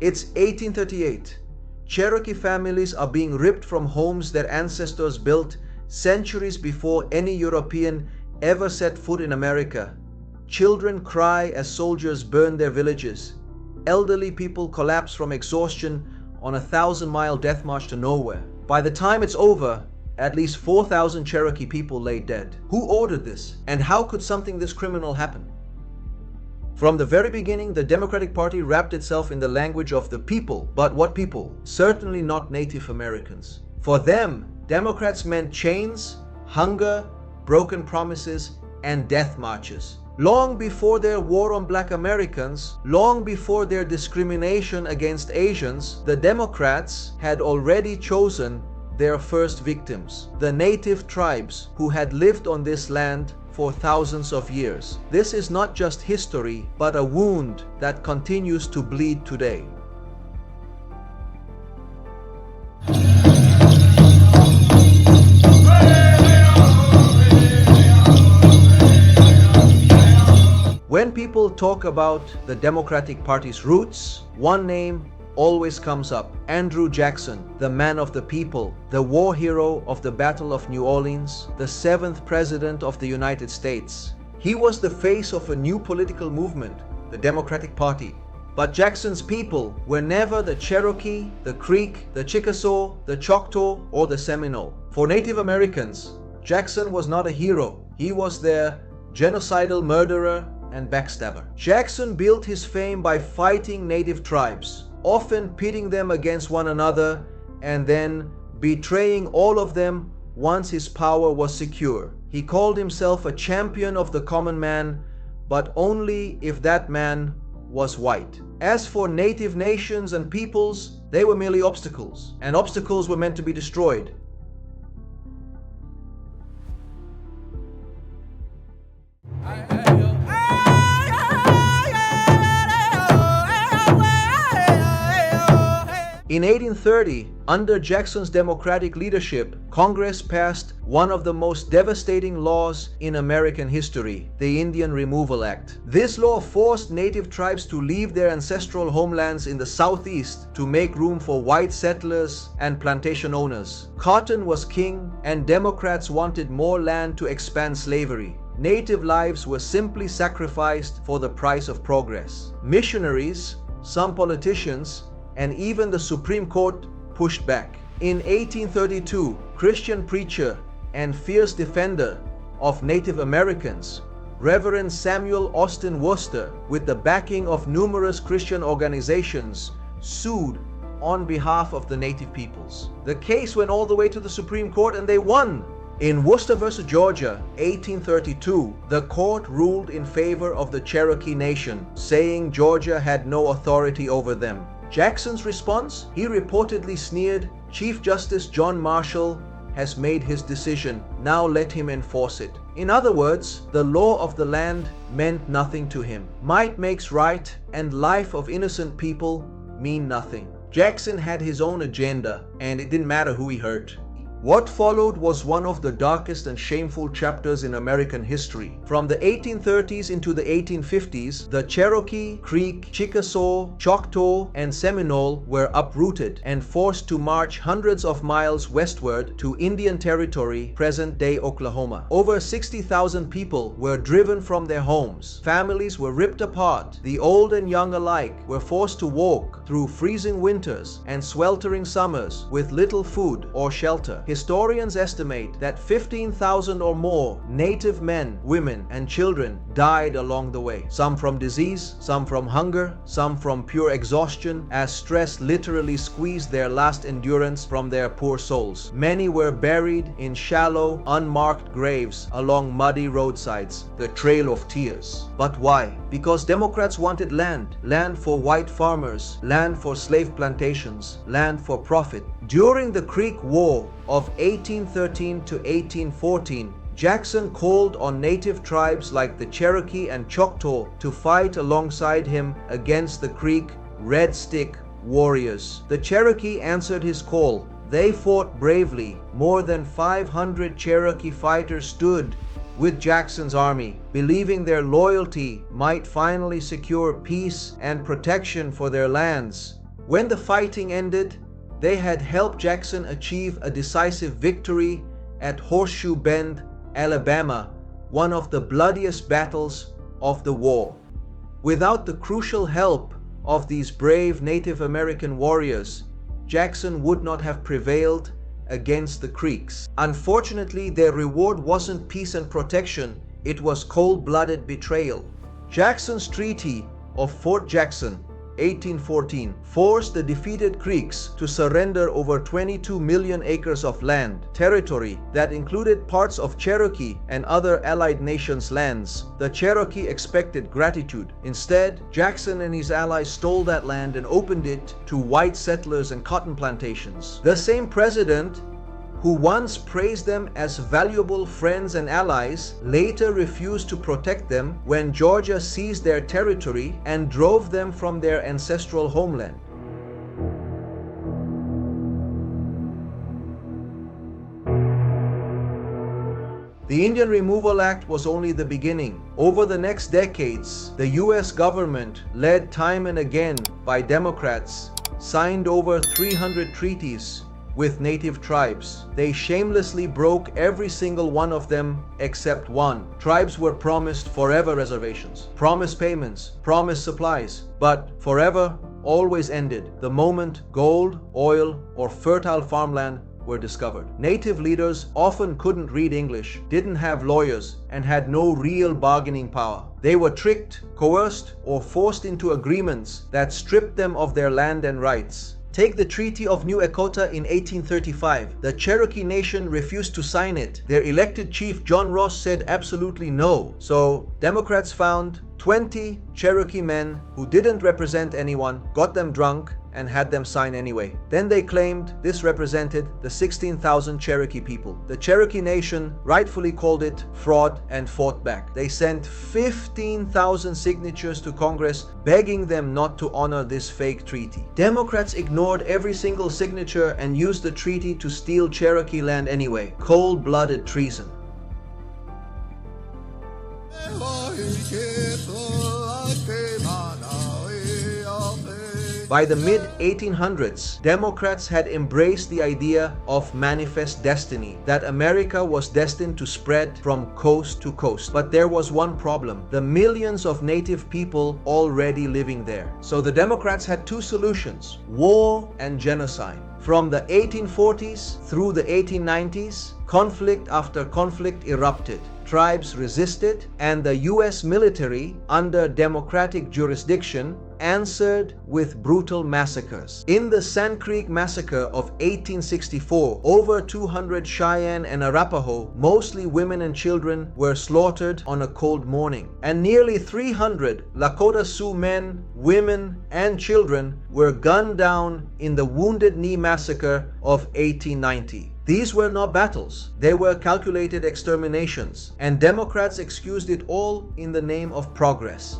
It's 1838. Cherokee families are being ripped from homes their ancestors built centuries before any European ever set foot in America. Children cry as soldiers burn their villages. Elderly people collapse from exhaustion on a 1,000-mile death march to nowhere. By the time it's over, at least 4,000 Cherokee people lay dead. Who ordered this? And how could something this criminal happen? From the very beginning, the Democratic Party wrapped itself in the language of the people. But what people? Certainly not Native Americans. For them, Democrats meant chains, hunger, broken promises, and death marches. Long before their war on Black Americans, long before their discrimination against Asians, the Democrats had already chosen their first victims, the native tribes who had lived on this land for thousands of years. This is not just history, but a wound that continues to bleed today. When people talk about the Democratic Party's roots, one name always comes up: Andrew Jackson, the man of the people, the war hero of the Battle of New Orleans, the 7th President of the United States. He was the face of a new political movement, the Democratic Party. But Jackson's people were never the Cherokee, the Creek, the Chickasaw, the Choctaw, or the Seminole. For Native Americans, Jackson was not a hero. He was their genocidal murderer and backstabber. Jackson built his fame by fighting native tribes, often pitting them against one another and then betraying all of them once his power was secure. He called himself a champion of the common man, but only if that man was white. As for native nations and peoples, they were merely obstacles, and obstacles were meant to be destroyed. In 1830, under Jackson's Democratic leadership, Congress passed one of the most devastating laws in American history, the Indian Removal Act. This law forced native tribes to leave their ancestral homelands in the Southeast to make room for white settlers and plantation owners. Cotton was king, and Democrats wanted more land to expand slavery. Native lives were simply sacrificed for the price of progress. Missionaries, some politicians, and even the Supreme Court pushed back. In 1832, Christian preacher and fierce defender of Native Americans, Reverend Samuel Austin Worcester, with the backing of numerous Christian organizations, sued on behalf of the native peoples. The case went all the way to the Supreme Court and they won. In Worcester versus Georgia, 1832, the court ruled in favor of the Cherokee Nation, saying Georgia had no authority over them. Jackson's response? He reportedly sneered, "Chief Justice John Marshall has made his decision. Now let him enforce it." In other words, the law of the land meant nothing to him. Might makes right, and life of innocent people mean nothing. Jackson had his own agenda, and it didn't matter who he hurt. What followed was one of the darkest and shameful chapters in American history. From the 1830s into the 1850s, the Cherokee, Creek, Chickasaw, Choctaw, and Seminole were uprooted and forced to march hundreds of miles westward to Indian Territory, present-day Oklahoma. Over 60,000 people were driven from their homes. Families were ripped apart. The old and young alike were forced to walk through freezing winters and sweltering summers with little food or shelter. Historians estimate that 15,000 or more native men, women, and children died along the way. Some from disease, some from hunger, some from pure exhaustion, as stress literally squeezed their last endurance from their poor souls. Many were buried in shallow, unmarked graves along muddy roadsides, the Trail of Tears. But why? Because Democrats wanted land. Land for white farmers, land for slave plantations, land for profit. During the Creek War of 1813 to 1814, Jackson called on native tribes like the Cherokee and Choctaw to fight alongside him against the Creek Red Stick warriors. The Cherokee answered his call. They fought bravely. More than 500 Cherokee fighters stood with Jackson's army, believing their loyalty might finally secure peace and protection for their lands. When the fighting ended, they had helped Jackson achieve a decisive victory at Horseshoe Bend, Alabama, one of the bloodiest battles of the war. Without the crucial help of these brave Native American warriors, Jackson would not have prevailed against the Creeks. Unfortunately, their reward wasn't peace and protection, it was cold-blooded betrayal. Jackson's Treaty of Fort Jackson, 1814, forced the defeated Creeks to surrender over 22 million acres of land, territory that included parts of Cherokee and other allied nations' lands. The Cherokee expected gratitude. Instead, Jackson and his allies stole that land and opened it to white settlers and cotton plantations. The same president who once praised them as valuable friends and allies, later refused to protect them when Georgia seized their territory and drove them from their ancestral homeland. The Indian Removal Act was only the beginning. Over the next decades, the US government, led time and again by Democrats, signed over 300 treaties with native tribes. They shamelessly broke every single one of them except one. Tribes were promised forever reservations, promised payments, promised supplies, but forever always ended the moment gold, oil, or fertile farmland were discovered. Native leaders often couldn't read English, didn't have lawyers, and had no real bargaining power. They were tricked, coerced, or forced into agreements that stripped them of their land and rights. Take the Treaty of New Echota in 1835. The Cherokee Nation refused to sign it. Their elected chief, John Ross, said absolutely no. So Democrats found 20 Cherokee men who didn't represent anyone, got them drunk, and had them sign anyway. Then they claimed this represented the 16,000 Cherokee people. The Cherokee Nation rightfully called it fraud and fought back. They sent 15,000 signatures to Congress begging them not to honor this fake treaty. Democrats ignored every single signature and used the treaty to steal Cherokee land anyway. Cold-blooded treason. By the mid-1800s, Democrats had embraced the idea of manifest destiny, that America was destined to spread from coast to coast. But there was one problem: the millions of native people already living there. So the Democrats had two solutions: war and genocide. From the 1840s through the 1890s, conflict after conflict erupted. Tribes resisted, and the US military, under democratic jurisdiction, answered with brutal massacres. In the Sand Creek Massacre of 1864, over 200 Cheyenne and Arapaho, mostly women and children, were slaughtered on a cold morning. And nearly 300 Lakota Sioux men, women, and children were gunned down in the Wounded Knee Massacre of 1890. These were not battles, they were calculated exterminations, and Democrats excused it all in the name of progress.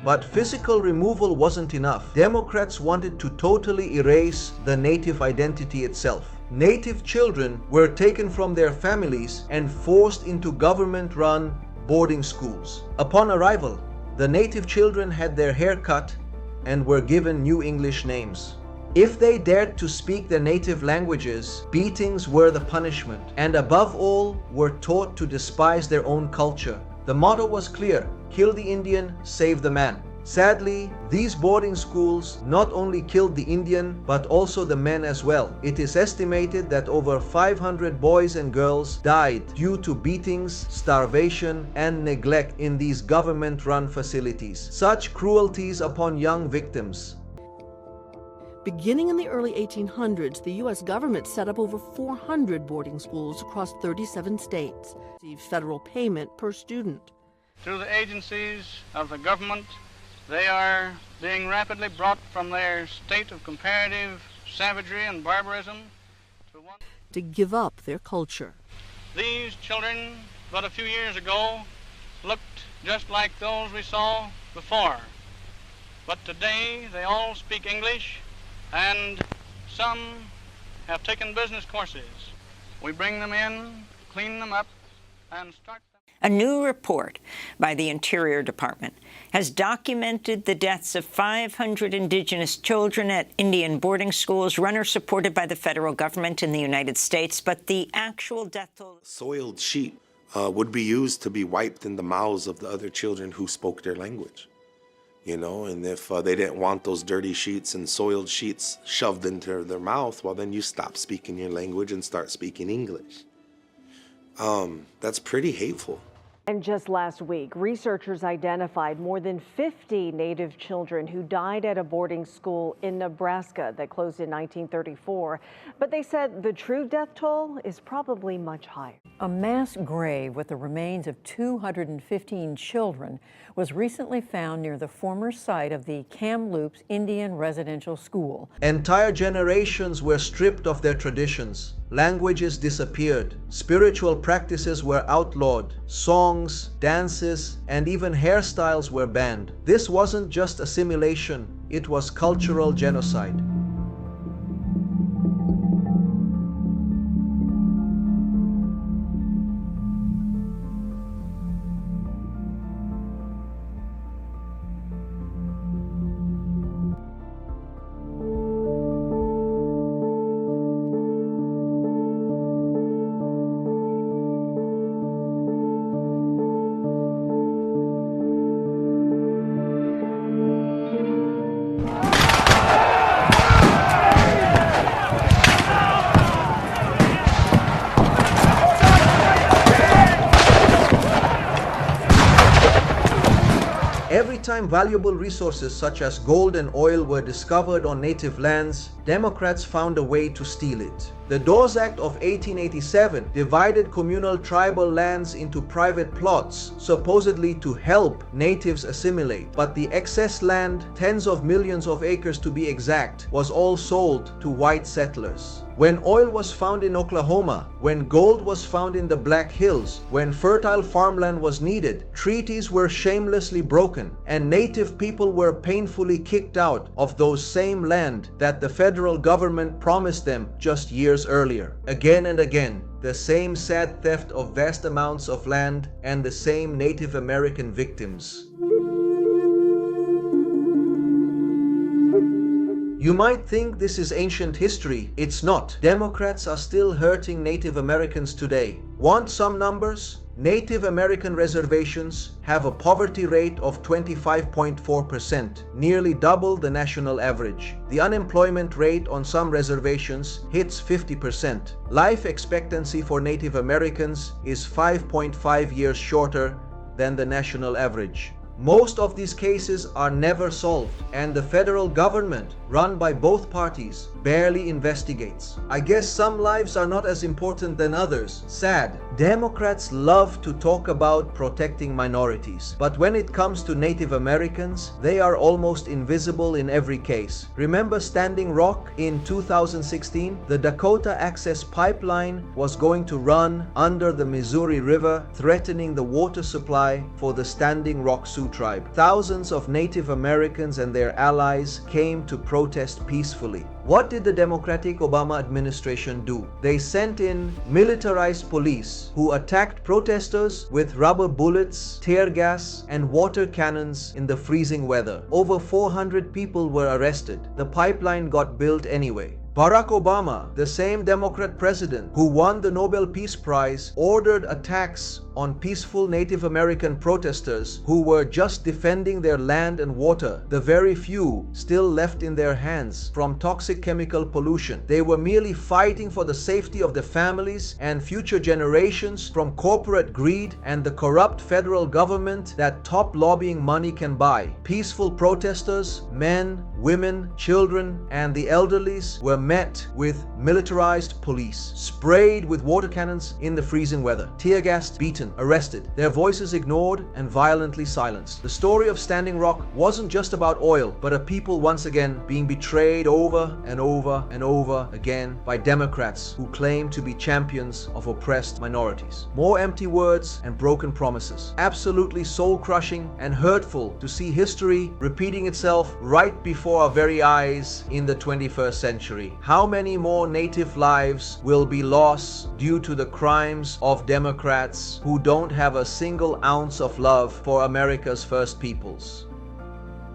But physical removal wasn't enough. Democrats wanted to totally erase the native identity itself. Native children were taken from their families and forced into government-run boarding schools. Upon arrival, the native children had their hair cut and were given new English names. If they dared to speak their native languages, beatings were the punishment, and above all, were taught to despise their own culture. The motto was clear: kill the Indian, save the man. Sadly, these boarding schools not only killed the Indian, but also the men as well. It is estimated that over 500 boys and girls died due to beatings, starvation, and neglect in these government-run facilities. Such cruelties upon young victims. Beginning in the early 1800s, the U.S. government set up over 400 boarding schools across 37 states, received federal payment per student. Through the agencies of the government, they are being rapidly brought from their state of comparative savagery and barbarism to give up their culture. These children, but a few years ago, looked just like those we saw before. But today they all speak English, and some have taken business courses. We bring them in, clean them up, and start them. A new report by the Interior Department has documented the deaths of 500 indigenous children at Indian boarding schools run or supported by the federal government in the United States, but the actual death toll... Soiled sheet would be used to be wiped in the mouths of the other children who spoke their language. You know, and if they didn't want those dirty sheets and soiled sheets shoved into their mouth, well, then you stop speaking your language and start speaking English. That's pretty hateful. And just last week, researchers identified more than 50 Native children who died at a boarding school in Nebraska that closed in 1934. But they said the true death toll is probably much higher. A mass grave with the remains of 215 children was recently found near the former site of the Kamloops Indian Residential School. Entire generations were stripped of their traditions. Languages disappeared. Spiritual practices were outlawed. Songs, dances, and even hairstyles were banned. This wasn't just assimilation, it was cultural genocide. Every time valuable resources such as gold and oil were discovered on native lands, Democrats found a way to steal it. The Dawes Act of 1887 divided communal tribal lands into private plots, supposedly to help natives assimilate. But the excess land, tens of millions of acres to be exact, was all sold to white settlers. When oil was found in Oklahoma, when gold was found in the Black Hills, when fertile farmland was needed, treaties were shamelessly broken, and native people were painfully kicked out of those same land that the federal government promised them just years earlier. Again and again, the same sad theft of vast amounts of land and the same Native American victims. You might think this is ancient history. It's not. Democrats are still hurting Native Americans today. Want some numbers? Native American reservations have a poverty rate of 25.4%, nearly double the national average. The unemployment rate on some reservations hits 50%. Life expectancy for Native Americans is 5.5 years shorter than the national average. Most of these cases are never solved, and the federal government, run by both parties, barely investigates. I guess some lives are not as important than others. Sad. Democrats love to talk about protecting minorities, but when it comes to Native Americans, they are almost invisible in every case. Remember Standing Rock in 2016? The Dakota Access Pipeline was going to run under the Missouri River, threatening the water supply for the Standing Rock Sioux tribe. Thousands of Native Americans and their allies came to protest peacefully. What did the Democratic Obama administration do? They sent in militarized police who attacked protesters with rubber bullets, tear gas, and water cannons in the freezing weather. Over 400 people were arrested. The pipeline got built anyway. Barack Obama, the same Democrat president who won the Nobel Peace Prize, ordered attacks on peaceful Native American protesters who were just defending their land and water, the very few still left in their hands from toxic chemical pollution. They were merely fighting for the safety of the families and future generations from corporate greed and the corrupt federal government that top lobbying money can buy. Peaceful protesters, men, women, children, and the elderlies were met with militarized police, sprayed with water cannons in the freezing weather, tear gassed, beaten. beaten, arrested, their voices ignored, and violently silenced. The story of Standing Rock wasn't just about oil, but a people once again being betrayed over and over and over again by Democrats who claim to be champions of oppressed minorities. More empty words and broken promises. Absolutely soul-crushing and hurtful to see history repeating itself right before our very eyes in the 21st century. How many more native lives will be lost due to the crimes of Democrats who don't have a single ounce of love for America's first peoples?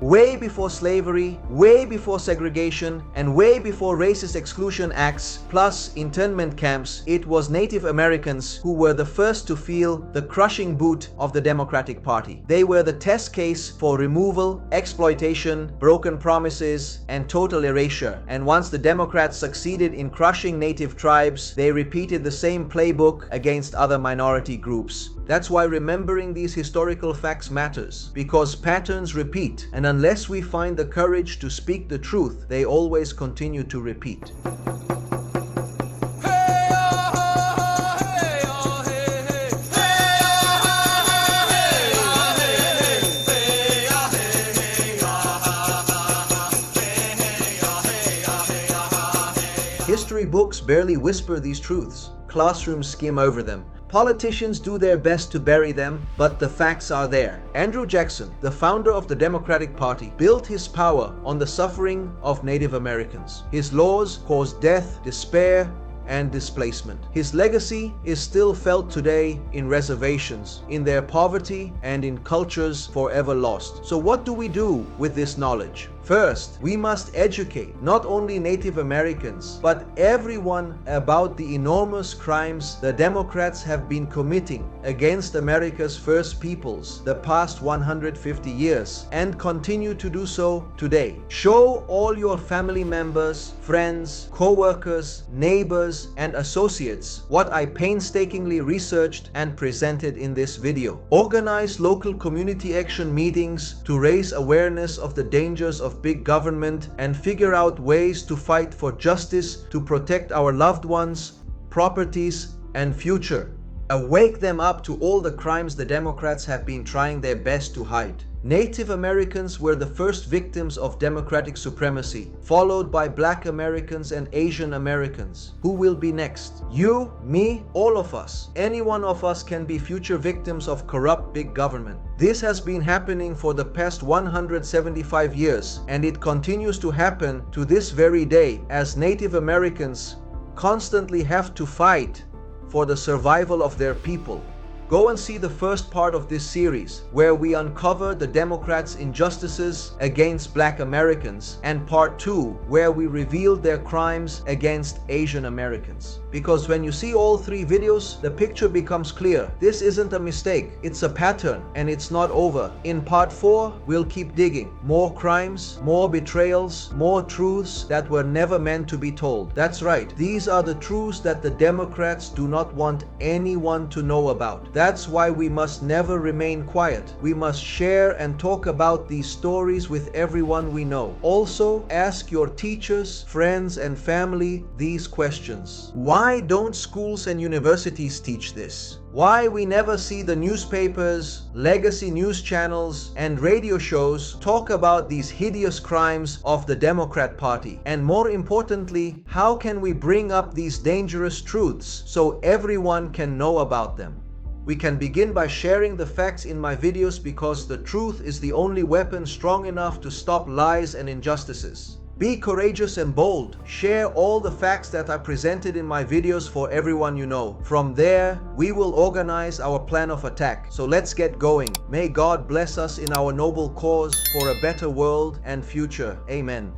Way before slavery, way before segregation, and way before racist exclusion acts, plus internment camps, it was Native Americans who were the first to feel the crushing boot of the Democratic Party. They were the test case for removal, exploitation, broken promises, and total erasure. And once the Democrats succeeded in crushing Native tribes, they repeated the same playbook against other minority groups. That's why remembering these historical facts matters, because patterns repeat, and unless we find the courage to speak the truth, they always continue to repeat. History books barely whisper these truths. Classrooms skim over them. Politicians do their best to bury them, but the facts are there. Andrew Jackson, the founder of the Democratic Party, built his power on the suffering of Native Americans. His laws caused death, despair, and displacement. His legacy is still felt today in reservations, in their poverty, and in cultures forever lost. So what do we do with this knowledge? First, we must educate not only Native Americans, but everyone about the enormous crimes the Democrats have been committing against America's first peoples the past 150 years and continue to do so today. Show all your family members, friends, co-workers, neighbors, and associates what I painstakingly researched and presented in this video. Organize local community action meetings to raise awareness of the dangers of big government and figure out ways to fight for justice to protect our loved ones, properties, and future. Wake them up to all the crimes the Democrats have been trying their best to hide. Native Americans were the first victims of democratic supremacy, followed by Black Americans and Asian Americans. Who will be next? You, me, all of us. Any one of us can be future victims of corrupt big government. This has been happening for the past 175 years, and it continues to happen to this very day as Native Americans constantly have to fight for the survival of their people. Go and see the first part of this series, where we uncover the Democrats' injustices against Black Americans, and part 2, where we revealed their crimes against Asian Americans. Because when you see all 3 videos, the picture becomes clear. This isn't a mistake, it's a pattern, and it's not over. In part 4, we'll keep digging. More crimes, more betrayals, more truths that were never meant to be told. That's right, these are the truths that the Democrats do not want anyone to know about. That's why we must never remain quiet. We must share and talk about these stories with everyone we know. Also, ask your teachers, friends, and family these questions. Why don't schools and universities teach this? Why we never see the newspapers, legacy news channels, and radio shows talk about these hideous crimes of the Democrat Party? And more importantly, how can we bring up these dangerous truths so everyone can know about them? We can begin by sharing the facts in my videos, because the truth is the only weapon strong enough to stop lies and injustices. Be courageous and bold. Share all the facts that I presented in my videos for everyone you know. From there, we will organize our plan of attack. So let's get going. May God bless us in our noble cause for a better world and future. Amen.